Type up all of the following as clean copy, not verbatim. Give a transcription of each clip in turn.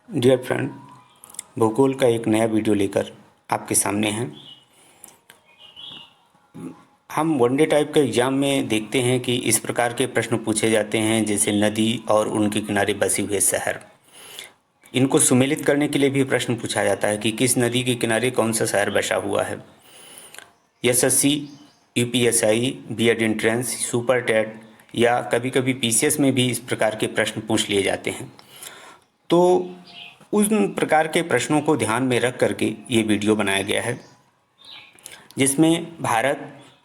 Dear friend, भूगोल का एक नया वीडियो लेकर आपके सामने हैं। हम वनडे टाइप के एग्ज़ाम में देखते हैं कि इस प्रकार के प्रश्न पूछे जाते हैं, जैसे नदी और उनके किनारे बसे हुए शहर। इनको सुमेलित करने के लिए भी प्रश्न पूछा जाता है कि किस नदी के किनारे कौन सा शहर बसा हुआ है। SSC, UPSI, BEd entrance, super TET या कभी कभी पीसीएस में भी इस प्रकार के प्रश्न पूछ लिए जाते हैं। तो उन प्रकार के प्रश्नों को ध्यान में रख करके ये वीडियो बनाया गया है, जिसमें भारत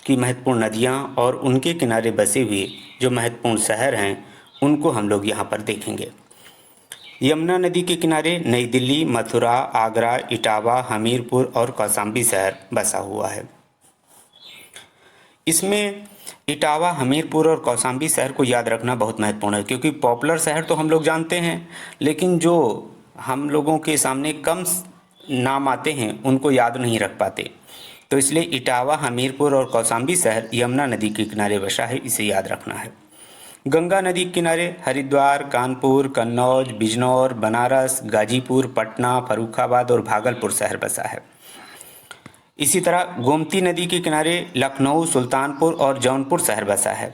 की महत्वपूर्ण नदियाँ और उनके किनारे बसे हुए जो महत्वपूर्ण शहर हैं उनको हम लोग यहाँ पर देखेंगे। यमुना नदी के किनारे नई दिल्ली, मथुरा, आगरा, इटावा, हमीरपुर और कौशाम्बी शहर बसा हुआ है। इसमें इटावा, हमीरपुर और कौशाम्बी शहर को याद रखना बहुत महत्वपूर्ण है, क्योंकि पॉपुलर शहर तो हम लोग जानते हैं, लेकिन जो हम लोगों के सामने कम नाम आते हैं उनको याद नहीं रख पाते। तो इसलिए इटावा, हमीरपुर और कौशाम्बी शहर यमुना नदी के किनारे बसा है, इसे याद रखना है। गंगा नदी के किनारे हरिद्वार, कानपुर, कन्नौज, बिजनौर, बनारस, गाजीपुर, पटना, फर्रुखाबाद और भागलपुर शहर बसा है। इसी तरह गोमती नदी के किनारे लखनऊ, सुल्तानपुर और जौनपुर शहर बसा है।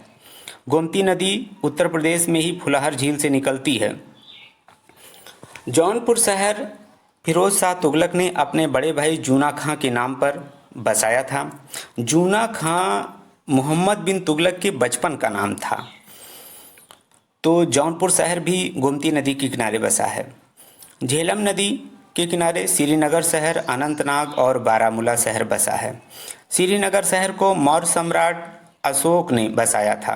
गोमती नदी उत्तर प्रदेश में ही फुलहर झील से निकलती है। जौनपुर शहर फिरोज शाह तुगलक ने अपने बड़े भाई जूना खां के नाम पर बसाया था। जूना खां मोहम्मद बिन तुगलक के बचपन का नाम था। तो जौनपुर शहर भी गोमती नदी के किनारे बसा है। झेलम नदी के किनारे श्रीनगर शहर, अनंतनाग और बारामूला शहर बसा है। श्रीनगर शहर को मौर्य सम्राट अशोक ने बसाया था।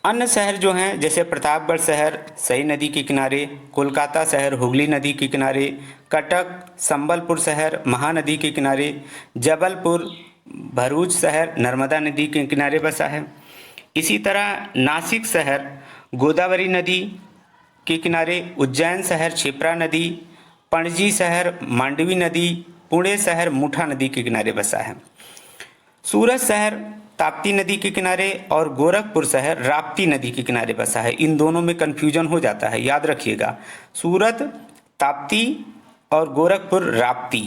अन्य शहर जो हैं, जैसे प्रतापगढ़ शहर सई नदी के किनारे, कोलकाता शहर हुगली नदी के किनारे, कटक, संबलपुर शहर महानदी के किनारे, जबलपुर, भरूच शहर नर्मदा नदी के किनारे बसा है। इसी तरह नासिक शहर गोदावरी नदी के किनारे, उज्जैन शहर क्षिप्रा नदी, पणजी शहर मांडवी नदी, पुणे शहर मुठा नदी के किनारे बसा है। सूरत शहर ताप्ती नदी के किनारे और गोरखपुर शहर राप्ती नदी के किनारे बसा है। इन दोनों में कन्फ्यूजन हो जाता है, याद रखिएगा, सूरत ताप्ती और गोरखपुर राप्ती।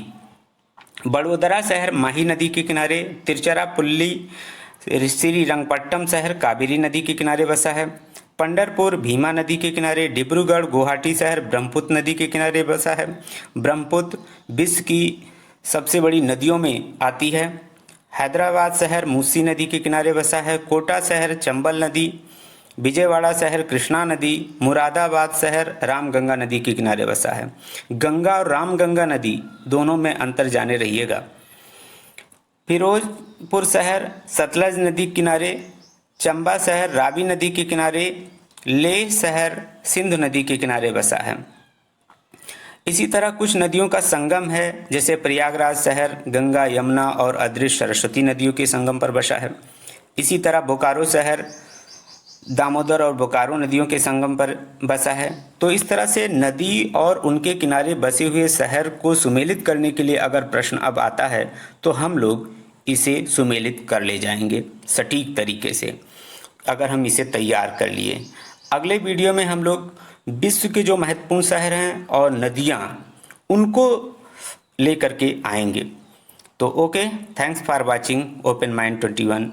बड़ोदरा शहर माही नदी के किनारे, तिरुचिरापल्ली श्रीरंगपट्टम शहर कावेरी नदी के किनारे बसा है। पंढरपुर भीमा नदी के किनारे, डिब्रूगढ़ गुवाहाटी शहर ब्रह्मपुत्र नदी के किनारे बसा है। ब्रह्मपुत्र विश्व की सबसे बड़ी नदियों में आती है। हैदराबाद शहर मूसी नदी के किनारे बसा है। कोटा शहर चंबल नदी, विजयवाड़ा शहर कृष्णा नदी, मुरादाबाद शहर रामगंगा नदी के किनारे बसा है। गंगा और रामगंगा नदी दोनों में अंतर जाने रहिएगा। फिरोजपुर शहर सतलज नदी के किनारे, चंबा शहर रावी नदी के किनारे, लेह शहर सिंधु नदी के किनारे बसा है। इसी तरह कुछ नदियों का संगम है, जैसे प्रयागराज शहर गंगा, यमुना और अदृश्य सरस्वती नदियों के संगम पर बसा है। इसी तरह बोकारो शहर दामोदर और बोकारो नदियों के संगम पर बसा है। तो इस तरह से नदी और उनके किनारे बसे हुए शहर को सुमेलित करने के लिए अगर प्रश्न अब आता है तो हम लोग इसे सुमेलित कर ले जाएंगे सटीक तरीके से, अगर हम इसे तैयार कर लिए। अगले वीडियो में हम लोग विश्व के जो महत्वपूर्ण शहर हैं और नदियाँ उनको लेकर के आएंगे। तो okay, thanks for watching open mind 21।